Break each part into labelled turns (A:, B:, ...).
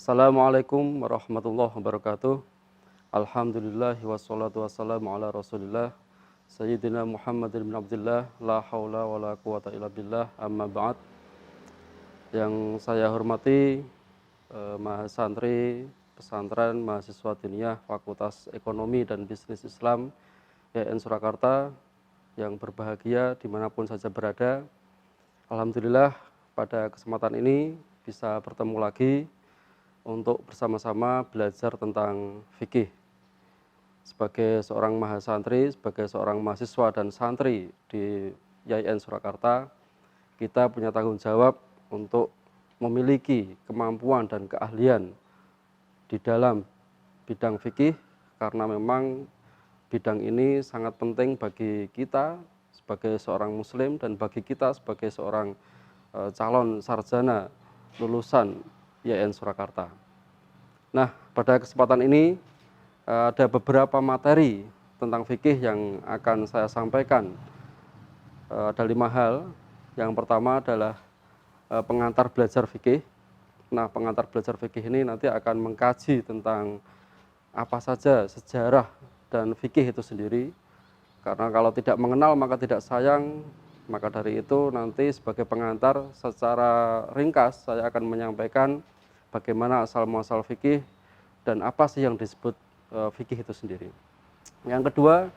A: Assalamualaikum warahmatullahi wabarakatuh. Alhamdulillah wassalatu wassalamu ala Rasulillah Sayyidina Muhammadin bin Abdullah la haula wala quwata illa billah amma ba'd. Yang saya hormati mahasantri pesantren mahasiswa diniyah Fakultas Ekonomi dan Bisnis Islam YN Surakarta yang berbahagia dimanapun saja berada. Alhamdulillah pada kesempatan ini bisa bertemu lagi untuk bersama-sama belajar tentang fikih. Sebagai seorang mahasantri, sebagai seorang mahasiswa dan santri di YN Surakarta, kita punya tanggung jawab untuk memiliki kemampuan dan keahlian di dalam bidang fikih, karena memang bidang ini sangat penting bagi kita sebagai seorang muslim dan bagi kita sebagai seorang calon sarjana lulusan YN Surakarta. Nah, pada kesempatan ini ada beberapa materi tentang fikih yang akan saya sampaikan. Ada 5 hal. Yang pertama adalah pengantar belajar fikih. Nah, pengantar belajar fikih ini nanti akan mengkaji tentang apa saja sejarah dan fikih itu sendiri. Karena kalau tidak mengenal maka tidak sayang. Maka dari itu nanti sebagai pengantar secara ringkas saya akan menyampaikan bagaimana asal muasal fikih dan apa sih yang disebut fikih itu sendiri. Yang kedua,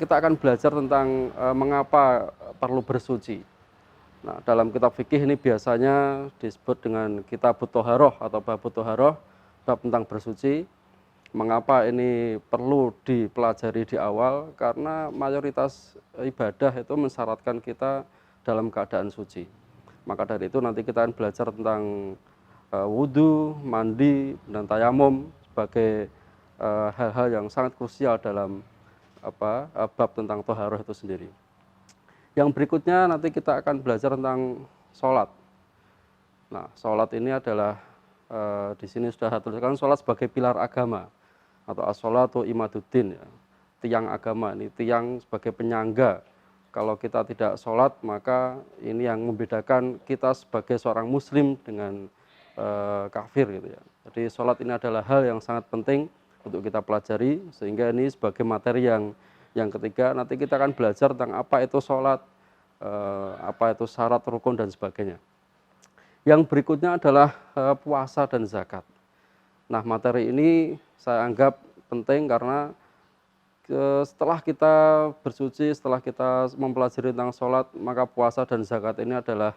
A: kita akan belajar tentang mengapa perlu bersuci. Nah, dalam kitab fikih ini biasanya disebut dengan kitabut thaharah atau babut thaharah, bab tentang bersuci. Mengapa ini perlu dipelajari di awal? Karena mayoritas ibadah itu mensyaratkan kita dalam keadaan suci. Maka dari itu nanti kita akan belajar tentang wudhu, mandi, dan tayamum sebagai hal-hal yang sangat krusial dalam bab tentang thaharah itu sendiri. Yang berikutnya nanti kita akan belajar tentang sholat. Nah, sholat ini adalah di sini sudah saya tuliskan sholat sebagai pilar agama atau as-sholatu imaduddin, ya, tiang agama, ini tiang sebagai penyangga. Kalau kita tidak sholat maka ini yang membedakan kita sebagai seorang muslim dengan kafir gitu ya. Jadi sholat ini adalah hal yang sangat penting untuk kita pelajari, sehingga ini sebagai materi yang ketiga nanti kita akan belajar tentang apa itu sholat, apa itu syarat, rukun, dan sebagainya. Yang berikutnya adalah puasa dan zakat. Nah, materi ini saya anggap penting karena setelah kita bersuci, setelah kita mempelajari tentang sholat, maka puasa dan zakat ini adalah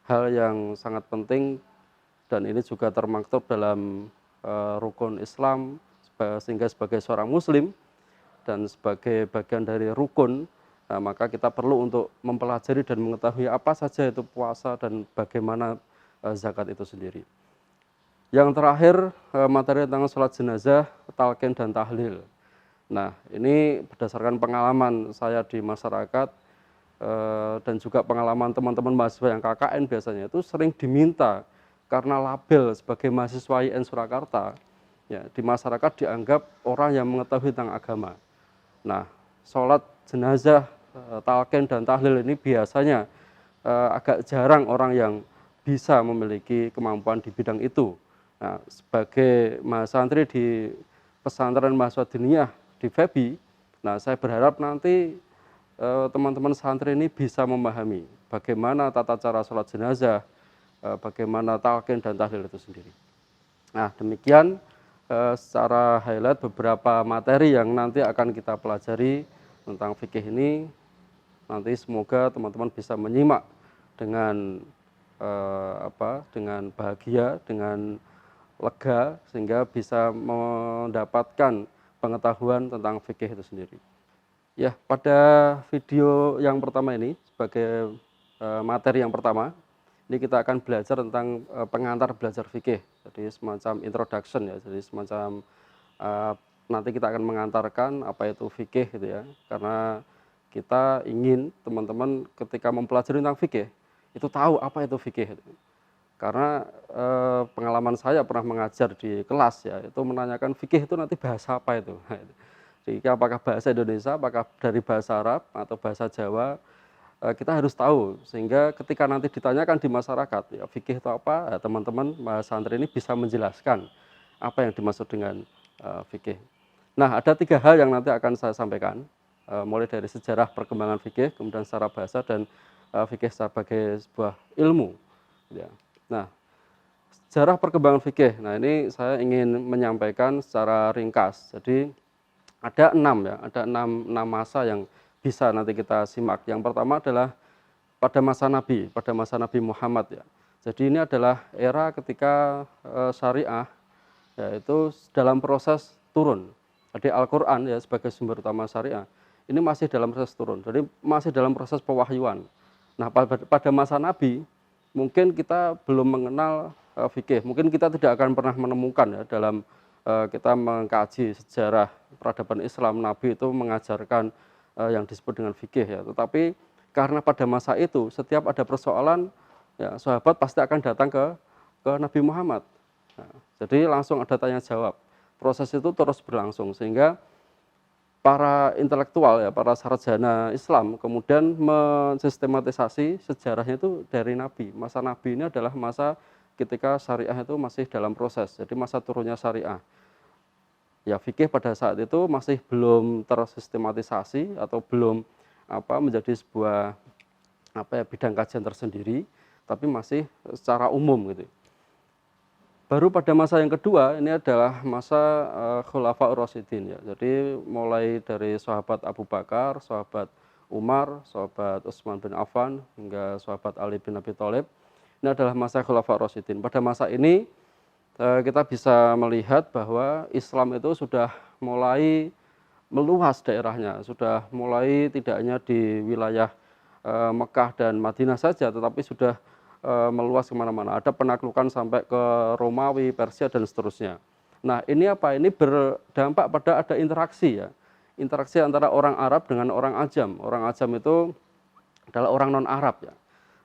A: hal yang sangat penting, dan ini juga termaktub dalam rukun Islam, sehingga sebagai seorang muslim dan sebagai bagian dari rukun, maka kita perlu untuk mempelajari dan mengetahui apa saja itu puasa dan bagaimana zakat itu sendiri. Yang terakhir, materi tentang sholat jenazah, talqin, dan tahlil. Nah, ini berdasarkan pengalaman saya di masyarakat dan juga pengalaman teman-teman mahasiswa yang KKN biasanya itu sering diminta, karena label sebagai mahasiswa YN Surakarta, ya, di masyarakat dianggap orang yang mengetahui tentang agama. Nah, sholat jenazah, talqin, dan tahlil ini biasanya agak jarang orang yang bisa memiliki kemampuan di bidang itu. Nah, sebagai mahasantri di pesantren mahasiswa diniyah di FEBI, nah saya berharap nanti teman-teman santri ini bisa memahami bagaimana tata cara sholat jenazah, bagaimana talqin dan tahlil itu sendiri. Nah, demikian secara highlight beberapa materi yang nanti akan kita pelajari tentang fikih ini. Nanti semoga teman-teman bisa menyimak dengan dengan bahagia, dengan lega, sehingga bisa mendapatkan pengetahuan tentang fikih itu sendiri. Ya, pada video yang pertama ini sebagai materi yang pertama, ini kita akan belajar tentang pengantar belajar fikih. Jadi semacam introduction, ya. Jadi semacam nanti kita akan mengantarkan apa itu fikih gitu ya. Karena kita ingin teman-teman ketika mempelajari tentang fikih itu tahu apa itu fikih. Karena pengalaman saya pernah mengajar di kelas, ya, itu menanyakan fikih itu nanti bahasa apa itu. Jadi apakah bahasa Indonesia, apakah dari bahasa Arab atau bahasa Jawa, kita harus tahu sehingga ketika nanti ditanyakan di masyarakat, ya fikih itu apa, ya, teman-teman santri ini bisa menjelaskan apa yang dimaksud dengan fikih. Nah, ada 3 hal yang nanti akan saya sampaikan, mulai dari sejarah perkembangan fikih, kemudian secara bahasa dan fikih sebagai sebuah ilmu. Ya. Nah, sejarah perkembangan fikih. Nah, ini saya ingin menyampaikan secara ringkas. Jadi ada 6 ya, ada 6 masa yang bisa nanti kita simak. Yang pertama adalah pada masa Nabi Muhammad ya. Jadi ini adalah era ketika syariah yaitu dalam proses turun. Jadi Al-Qur'an ya sebagai sumber utama syariah ini masih dalam proses turun. Jadi masih dalam proses pewahyuan. Nah, pada masa Nabi mungkin kita belum mengenal fikih. Mungkin kita tidak akan pernah menemukan ya dalam kita mengkaji sejarah peradaban Islam, Nabi itu mengajarkan yang disebut dengan fikih ya. Tetapi karena pada masa itu setiap ada persoalan ya sahabat pasti akan datang ke Nabi Muhammad. Nah, jadi langsung ada tanya jawab. Proses itu terus berlangsung sehingga para intelektual ya, para sarjana Islam kemudian mensistematisasi sejarahnya itu dari Nabi. Masa Nabi ini adalah masa ketika syariah itu masih dalam proses. Jadi masa turunnya syariah. Ya fikih pada saat itu masih belum tersistematisasi atau belum menjadi sebuah bidang kajian tersendiri, tapi masih secara umum gitu. Baru pada masa yang kedua ini adalah masa Khulafaur Rasyidin ya. Jadi mulai dari sahabat Abu Bakar, sahabat Umar, sahabat Utsman bin Affan hingga sahabat Ali bin Abi Thalib. Ini adalah masa Khulafaur Rasyidin. Pada masa ini kita bisa melihat bahwa Islam itu sudah mulai meluas daerahnya, sudah mulai tidak hanya di wilayah Mekah dan Madinah saja, tetapi sudah meluas kemana-mana. Ada penaklukan sampai ke Romawi, Persia, dan seterusnya. Nah, ini apa? Ini berdampak pada ada interaksi ya. Interaksi antara orang Arab dengan orang Ajam. Orang Ajam itu adalah orang non-Arab ya.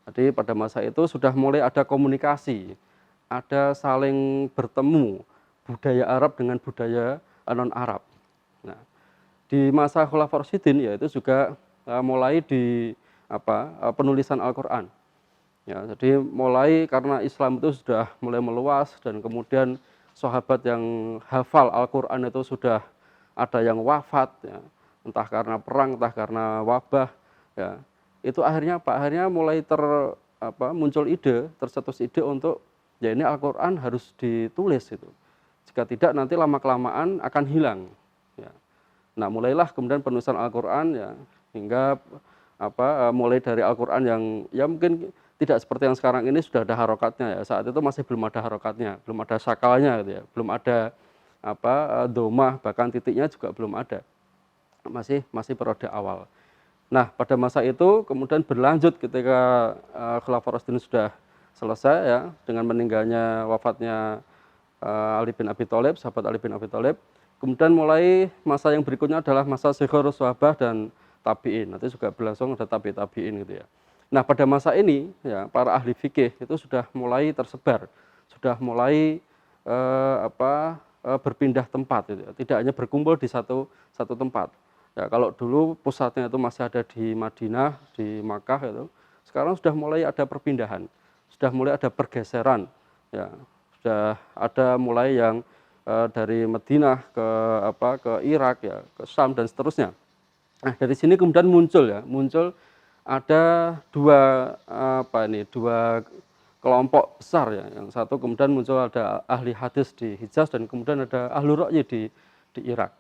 A: Jadi pada masa itu sudah mulai ada komunikasi, ada saling bertemu budaya Arab dengan budaya non-Arab. Nah, di masa Khulafaur Rasyidin ya itu juga mulai di penulisan Al-Qur'an. Ya, jadi mulai karena Islam itu sudah mulai meluas dan kemudian sahabat yang hafal Al-Qur'an itu sudah ada yang wafat ya, entah karena perang, entah karena wabah ya. Itu akhirnya akhirnya mulai muncul ide, tercetus ide untuk ya ini Al-Qur'an harus ditulis itu. Jika tidak nanti lama-kelamaan akan hilang ya. Nah, mulailah kemudian penulisan Al-Qur'an ya hingga mulai dari Al-Qur'an yang ya mungkin tidak seperti yang sekarang ini sudah ada harokatnya ya. Saat itu masih belum ada harokatnya, belum ada sakalnya gitu ya. Belum ada domah, bahkan titiknya juga belum ada. Masih periode awal. Nah, pada masa itu kemudian berlanjut ketika Khulafaur Rasyidin sudah selesai ya dengan meninggalnya wafatnya Ali bin Abi Thalib, sahabat Ali bin Abi Thalib. Kemudian mulai masa yang berikutnya adalah masa Shighar Sahabah dan Tabi'in. Nanti juga berlangsung ada Tabi'in gitu ya. Nah, pada masa ini ya para ahli fikih itu sudah mulai tersebar, sudah mulai berpindah tempat gitu ya. Tidak hanya berkumpul di satu tempat. Ya, kalau dulu pusatnya itu masih ada di Madinah, di Makkah itu, sekarang sudah mulai ada perpindahan, sudah mulai ada pergeseran. Ya, sudah ada mulai yang dari Madinah ke Irak ya, ke Syam dan seterusnya. Nah, dari sini kemudian muncul ada dua kelompok besar ya. Yang satu kemudian muncul ada ahli hadis di Hijaz dan kemudian ada ahlu ra'yi di Irak.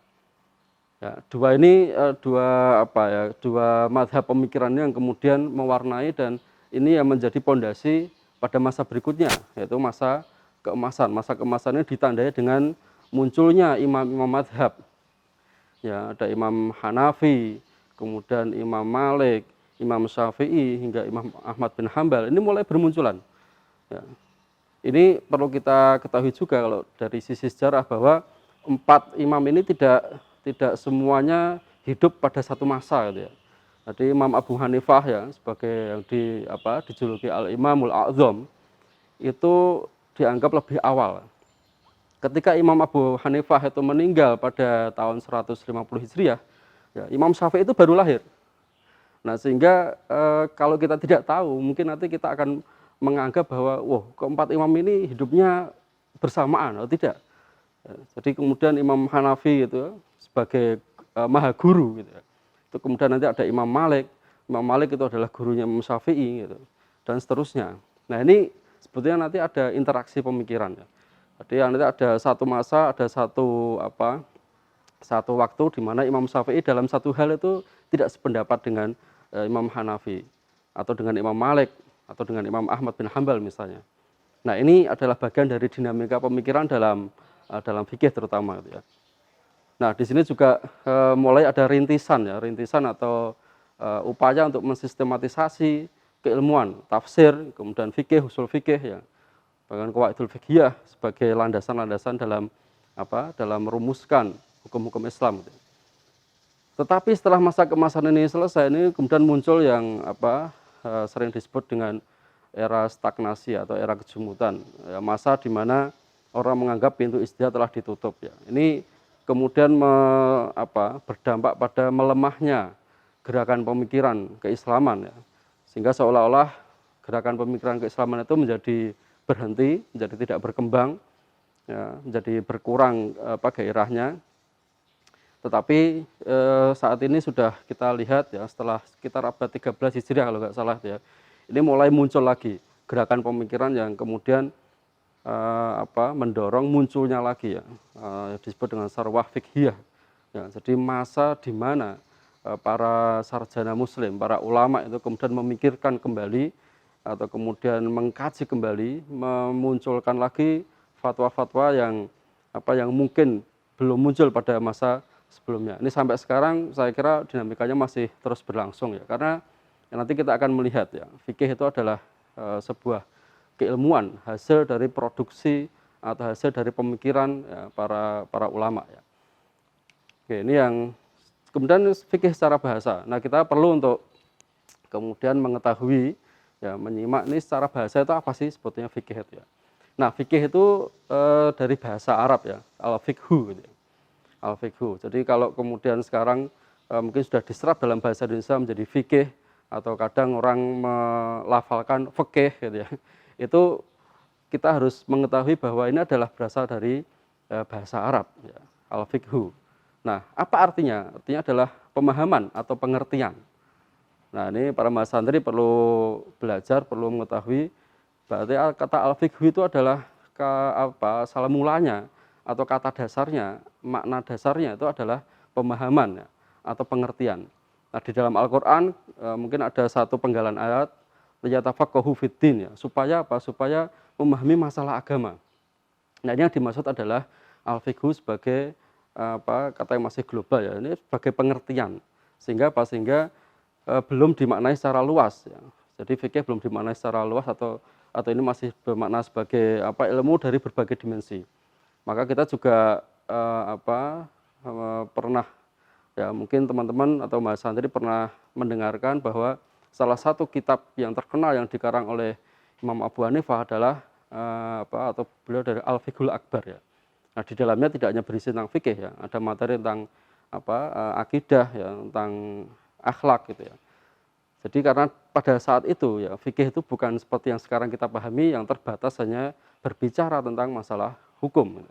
A: Ya, dua mazhab pemikirannya yang kemudian mewarnai dan ini yang menjadi pondasi pada masa berikutnya yaitu masa keemasan. Masa keemasan ini ditandai dengan munculnya imam-imam mazhab. Ya, ada Imam Hanafi, kemudian Imam Malik, Imam Syafi'i hingga Imam Ahmad bin Hambal. Ini mulai bermunculan. Ya. Ini perlu kita ketahui juga kalau dari sisi sejarah bahwa 4 imam ini tidak semuanya hidup pada satu masa gitu ya. Jadi Imam Abu Hanifah ya sebagai yang dijuluki Al-Imamul A'zam itu dianggap lebih awal. Ketika Imam Abu Hanifah itu meninggal pada tahun 150 Hijriah, ya, Imam Syafi'i itu baru lahir. Nah, sehingga kalau kita tidak tahu, mungkin nanti kita akan menganggap bahwa, wah, keempat imam ini hidupnya bersamaan, oh tidak. Jadi kemudian Imam Hanafi gitu ya, sebagai maha guru gitu ya. Itu kemudian nanti ada Imam Malik. Imam Malik itu adalah gurunya Imam Syafi'i gitu, dan seterusnya. Nah, ini sebetulnya nanti ada interaksi pemikiran ya. Jadi nanti ada satu masa, ada satu waktu di mana Imam Syafi'i dalam satu hal itu tidak sependapat dengan Imam Hanafi atau dengan Imam Malik atau dengan Imam Ahmad bin Hambal misalnya. Nah, ini adalah bagian dari dinamika pemikiran dalam fikih terutama gitu ya. Nah, di sini juga mulai ada rintisan atau upaya untuk mensistematisasi keilmuan tafsir, kemudian fikih, usul fikih ya. Bahkan qawaidul fiqhiyah sebagai landasan-landasan dalam merumuskan hukum-hukum Islam gitu. Tetapi setelah masa keemasan ini selesai, ini kemudian muncul yang sering disebut dengan era stagnasi atau era kejumutan, ya, masa di mana orang menganggap pintu ijtihad telah ditutup ya. Ini kemudian berdampak pada melemahnya gerakan pemikiran keislaman ya. Sehingga seolah-olah gerakan pemikiran keislaman itu menjadi berhenti, menjadi tidak berkembang ya, menjadi berkurang gairahnya. Tetapi saat ini sudah kita lihat ya, setelah sekitar abad 13 Hijriah kalau nggak salah ya, ini mulai muncul lagi gerakan pemikiran yang kemudian mendorong munculnya lagi ya, disebut dengan sarwah fiqhiyah ya. Jadi masa di mana para sarjana muslim, para ulama itu kemudian memikirkan kembali atau kemudian mengkaji kembali, memunculkan lagi fatwa-fatwa yang mungkin belum muncul pada masa sebelumnya. Ini sampai sekarang saya kira dinamikanya masih terus berlangsung ya, karena nanti kita akan melihat ya, fikih itu adalah sebuah keilmuan, hasil dari produksi atau hasil dari pemikiran ya, para ulama ya. Oke, ini yang kemudian fikih secara bahasa. Nah, kita perlu untuk kemudian mengetahui ya, menyimak ini secara bahasa itu apa sih sebetulnya fikih itu ya. Nah, fikih itu dari bahasa Arab ya, al-fiqhu gitu ya. Al-fiqhu. Jadi kalau kemudian sekarang mungkin sudah diserap dalam bahasa Indonesia menjadi fikih atau kadang orang melafalkan fikih gitu ya. Itu kita harus mengetahui bahwa ini adalah berasal dari bahasa Arab ya, al-fiqhu. Nah, apa artinya? Artinya adalah pemahaman atau pengertian. Nah, ini para mahasantri perlu belajar, perlu mengetahui berarti kata al-fiqhu itu adalah asal mulanya atau kata dasarnya, makna dasarnya itu adalah pemahaman ya, atau pengertian. Nah, di dalam Al-Qur'an mungkin ada satu penggalan ayat liyatafaqahu fiddin ya, supaya apa? Supaya memahami masalah agama. Nah, ini yang dimaksud adalah al-fiqhu sebagai kata yang masih global ya, ini sebagai pengertian. Sehingga belum dimaknai secara luas ya. Jadi fikih belum dimaknai secara luas atau ini masih bermakna sebagai ilmu dari berbagai dimensi. Maka kita juga pernah ya, mungkin teman-teman atau mahasiswa pernah mendengarkan bahwa salah satu kitab yang terkenal yang dikarang oleh Imam Abu Hanifah adalah atau beliau dari Al-Fiqhul Akbar ya. Nah, di dalamnya tidak hanya berisi tentang fikih ya, ada materi tentang akidah ya, tentang akhlak gitu ya. Jadi karena pada saat itu ya, fikih itu bukan seperti yang sekarang kita pahami yang terbatas hanya berbicara tentang masalah hukum.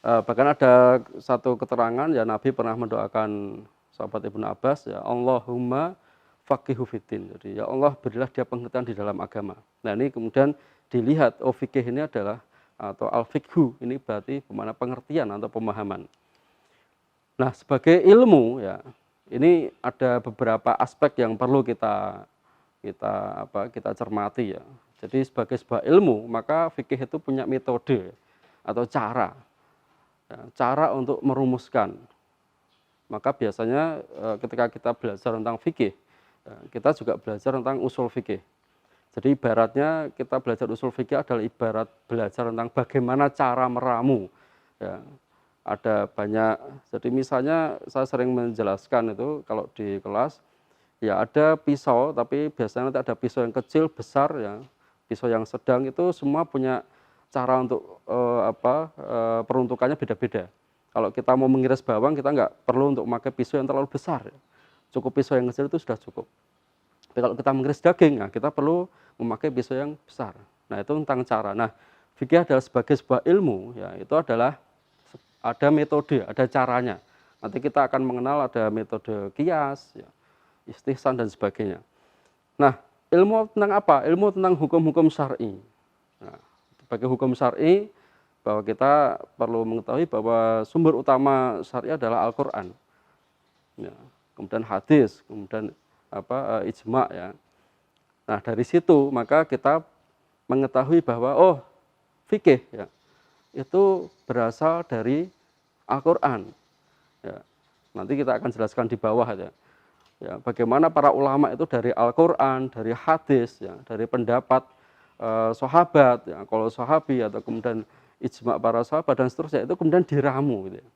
A: Bahkan ada satu keterangan ya, Nabi pernah mendoakan sahabat Ibnu Abbas ya, Allahumma faqihu fiddin. Jadi ya Allah, berilah dia pengertian di dalam agama. Nah, ini kemudian dilihat fikih ini adalah atau al-fiqhu ini berarti bagaimana pengertian atau pemahaman. Nah, sebagai ilmu ya, ini ada beberapa aspek yang perlu kita cermati ya. Jadi sebagai sebuah ilmu, maka fikih itu punya metode atau cara ya, cara untuk merumuskan. Maka biasanya ketika kita belajar tentang fikih, ya, kita juga belajar tentang usul fikih. Jadi ibaratnya kita belajar usul fikih adalah ibarat belajar tentang bagaimana cara meramu. Ya, ada banyak, jadi misalnya saya sering menjelaskan itu kalau di kelas, ya ada pisau, tapi biasanya nanti ada pisau yang kecil, besar ya, pisau yang sedang, itu semua punya cara untuk peruntukannya beda-beda. Kalau kita mau mengiris bawang, kita nggak perlu untuk memakai pisau yang terlalu besar ya. cukup pisau yang kecil itu sudah cukup. Tapi kalau kita mengiris daging, nah kita perlu memakai pisau yang besar. Nah, itu tentang cara. Nah, fikih adalah sebagai sebuah ilmu, ya, itu adalah ada metode, ada caranya. Nanti kita akan mengenal ada metode kias, ya, istihsan dan sebagainya. Nah, ilmu tentang apa? Ilmu tentang hukum-hukum syar'i. Nah, sebagai hukum syar'i, bahwa kita perlu mengetahui bahwa sumber utama syariah adalah Al-Quran, ya, kemudian hadis, kemudian ijma, ya. Nah, dari situ maka kita mengetahui bahwa fikih, ya, itu berasal dari Al-Quran, ya. Nanti kita akan jelaskan di bawah, ya. Ya, bagaimana para ulama itu dari Al-Quran, dari hadis, ya, dari pendapat sahabat, ya, kalau sahabi atau kemudian ijma para sahabat dan seterusnya, itu kemudian diramu, gitu, ya.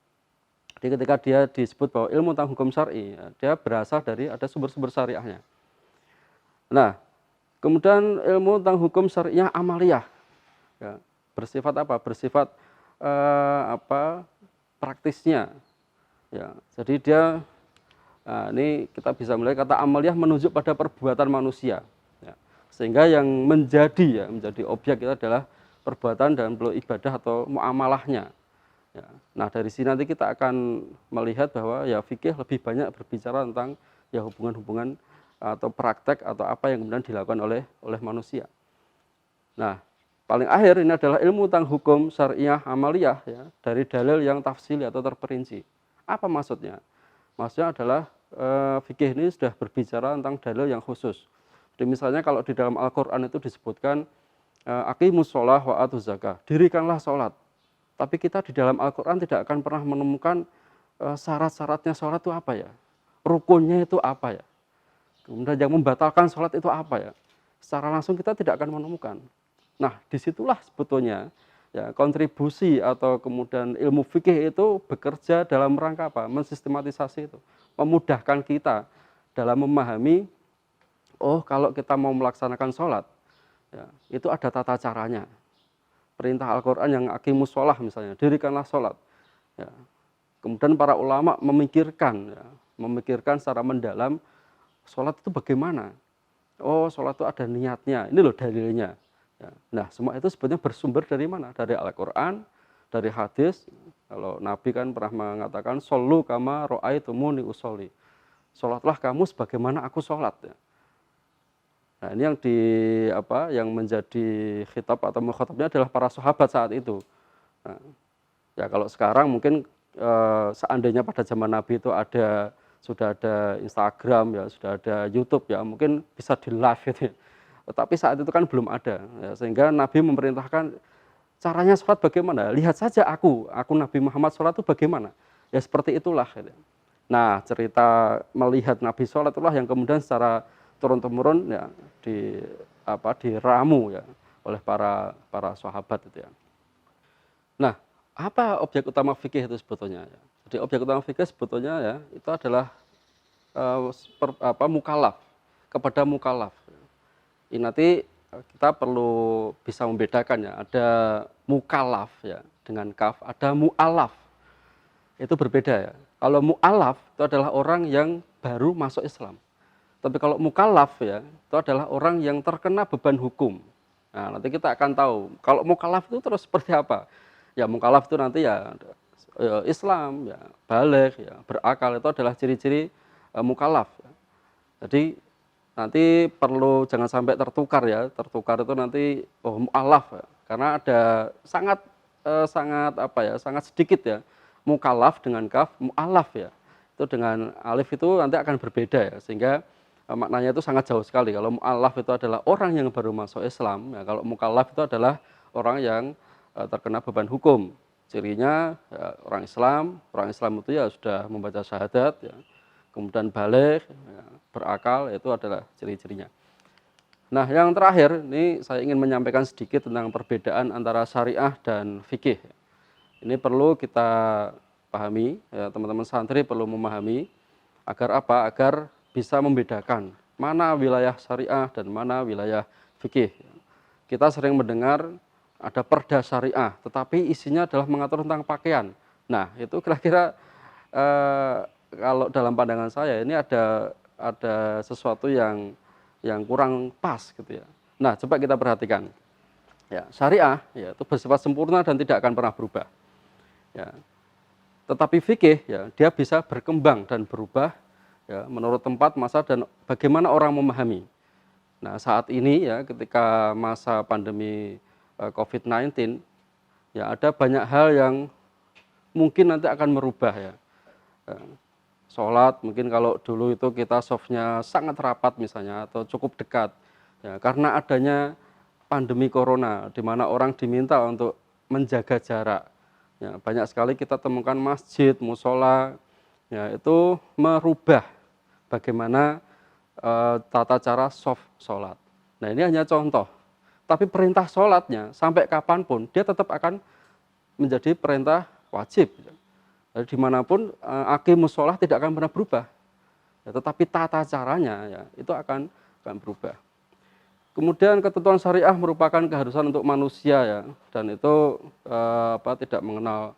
A: Jadi ketika dia disebut bahwa ilmu tentang hukum syar'i, ya, dia berasal dari ada sumber-sumber syariahnya. Nah, kemudian ilmu tentang hukum syariah amaliyah, ya, bersifat apa? Bersifat praktisnya, ya. Jadi dia, nah, ini kita bisa melihat kata amaliyah menunjuk pada perbuatan manusia, ya. Sehingga yang menjadi objek itu adalah perbuatan dan bentuk ibadah atau muamalahnya, ya. Nah, dari sini nanti kita akan melihat bahwa ya fikih lebih banyak berbicara tentang ya hubungan-hubungan atau praktek atau apa yang kemudian dilakukan oleh manusia. Nah, paling akhir ini adalah ilmu tentang hukum syariah amaliyah, ya, dari dalil yang tafsili atau terperinci. Apa maksudnya? Maksudnya adalah fikih ini sudah berbicara tentang dalil yang khusus. Jadi misalnya kalau di dalam Al-Quran itu disebutkan aqimus sholah wa atuz zakah, dirikanlah sholat. Tapi kita di dalam Al-Quran tidak akan pernah menemukan syarat-syaratnya sholat itu apa, ya, rukunnya itu apa, ya, kemudian yang membatalkan sholat itu apa, ya. Secara langsung kita tidak akan menemukan. Nah, disitulah sebetulnya, ya, kontribusi atau kemudian ilmu fikih itu bekerja dalam rangka apa? Mensistematisasi itu, memudahkan kita dalam memahami, kalau kita mau melaksanakan sholat, ya, itu ada tata caranya. Perintah Al-Quran yang aqimus sholah misalnya, dirikanlah sholat, ya. Kemudian para ulama memikirkan, ya, secara mendalam sholat itu bagaimana. Sholat itu ada niatnya, ini loh dalilnya, ya. Nah, semua itu sebenarnya bersumber dari mana? Dari Al-Quran, dari hadis. Kalau Nabi kan pernah mengatakan, shollu kama ro'aitumuni usolli, sholatlah kamu sebagaimana aku sholat, ya. Nah, ini yang menjadi khitab atau mukhatabnya adalah para sahabat saat itu. Nah, ya kalau sekarang mungkin seandainya pada zaman Nabi itu sudah ada Instagram, ya, sudah ada YouTube, ya, mungkin bisa di live gitu, ya. Tetapi saat itu kan belum ada, ya, sehingga Nabi memerintahkan caranya sholat bagaimana. Lihat saja aku Nabi Muhammad sholat itu bagaimana. Ya seperti itulah, gitu. Nah, cerita melihat Nabi sholat itulah yang kemudian secara turun-temurun, ya, diramu, ya, oleh para sahabat itu, ya. Nah, apa objek utama fikih itu sebetulnya, ya? Jadi objek utama fikih sebetulnya, ya, itu adalah mukallaf, kepada mukallaf. Ini nanti kita perlu bisa membedakan, ya, ada mukallaf, ya, dengan kaf, ada mu'alaf. Itu berbeda, ya. Kalau mu'alaf itu adalah orang yang baru masuk Islam. Tapi kalau mukallaf, ya, itu adalah orang yang terkena beban hukum. Nah, nanti kita akan tahu kalau mukallaf itu terus seperti apa. Ya, mukallaf itu nanti ya Islam, ya, baligh, ya, berakal, itu adalah ciri-ciri mukallaf, ya. Jadi nanti perlu jangan sampai tertukar, ya. Tertukar itu nanti mu'alaf, ya. Karena ada sangat sedikit, ya, mukallaf dengan kaf, mu'alaf, ya. Itu dengan alif itu nanti akan berbeda, ya. Sehingga maknanya itu sangat jauh sekali. Kalau mu'alaf itu adalah orang yang baru masuk Islam, ya. Kalau mukallaf itu adalah orang yang terkena beban hukum. Cirinya, ya, orang Islam itu ya sudah membaca syahadat, ya, kemudian baligh, ya, berakal, itu adalah ciri-cirinya. Nah, yang terakhir ini saya ingin menyampaikan sedikit tentang perbedaan antara syariah dan fikih. Ini perlu kita pahami, ya, teman-teman santri perlu memahami agar apa? Agar bisa membedakan mana wilayah syariah dan mana wilayah fikih. Kita sering mendengar ada perda syariah, tetapi isinya adalah mengatur tentang pakaian. Nah, itu kira-kira kalau dalam pandangan saya ini ada sesuatu yang kurang pas gitu ya. Nah, coba kita perhatikan. Ya, syariah ya itu bersifat sempurna dan tidak akan pernah berubah. Ya. Tetapi fikih ya dia bisa berkembang dan berubah ya menurut tempat, masa dan bagaimana orang memahami. Nah, saat ini ya ketika masa pandemi COVID-19 ya ada banyak hal yang mungkin nanti akan merubah ya. Eh, Sholat mungkin kalau dulu itu kita softnya sangat rapat misalnya atau cukup dekat ya karena adanya pandemi corona di mana orang diminta untuk menjaga jarak ya banyak sekali kita temukan masjid, musola ya itu merubah bagaimana tata cara soft sholat. Nah, ini hanya contoh, tapi perintah sholatnya sampai kapanpun dia tetap akan menjadi perintah wajib. Jadi dimanapun aqimus sholah tidak akan pernah berubah, ya, tetapi tata caranya ya itu akan berubah. Kemudian ketentuan syariah merupakan keharusan untuk manusia ya, dan itu tidak mengenal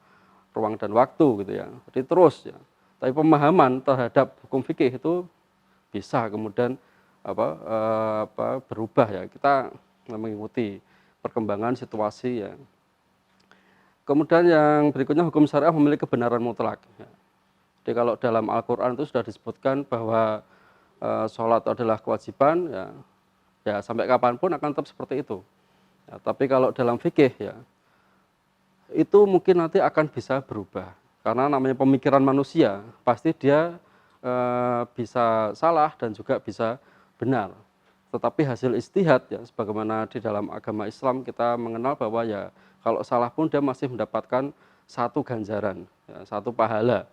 A: ruang dan waktu gitu ya. Jadi terus ya. Tapi pemahaman terhadap hukum fikih itu bisa kemudian berubah ya. Kita mengikuti perkembangan situasi ya. Kemudian yang berikutnya hukum syariah memiliki kebenaran mutlak. Ya. Jadi kalau dalam Al-Quran itu sudah disebutkan bahwa sholat adalah kewajiban, ya sampai kapanpun akan tetap seperti itu. Ya, tapi kalau dalam fikih ya itu mungkin nanti akan bisa berubah karena namanya pemikiran manusia pasti dia bisa salah dan juga bisa benar. Tetapi hasil ijtihad ya sebagaimana di dalam agama Islam kita mengenal bahwa ya kalau salah pun dia masih mendapatkan satu ganjaran, ya, satu pahala,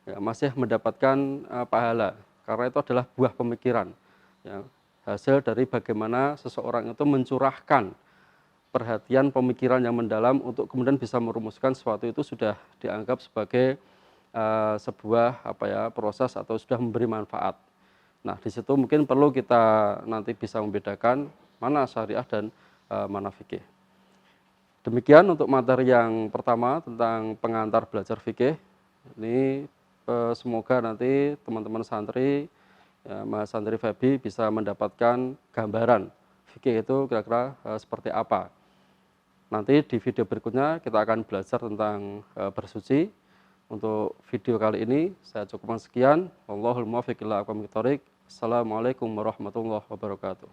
A: ya, masih mendapatkan pahala karena itu adalah buah pemikiran, ya, hasil dari bagaimana seseorang itu mencurahkan perhatian pemikiran yang mendalam untuk kemudian bisa merumuskan sesuatu itu sudah dianggap sebagai sebuah proses atau sudah memberi manfaat. Nah, di situ mungkin perlu kita nanti bisa membedakan mana syariah dan mana fikih. Demikian untuk materi yang pertama tentang pengantar belajar fikih. Ini semoga nanti teman-teman santri, ya, Mas Santri Febi bisa mendapatkan gambaran fikih itu kira-kira seperti apa. Nanti di video berikutnya kita akan belajar tentang bersuci. Untuk video kali ini saya cukupkan sekian. Wallahul muwaffiq ila aqwamit thoriq. Assalamualaikum warahmatullahi wabarakatuh.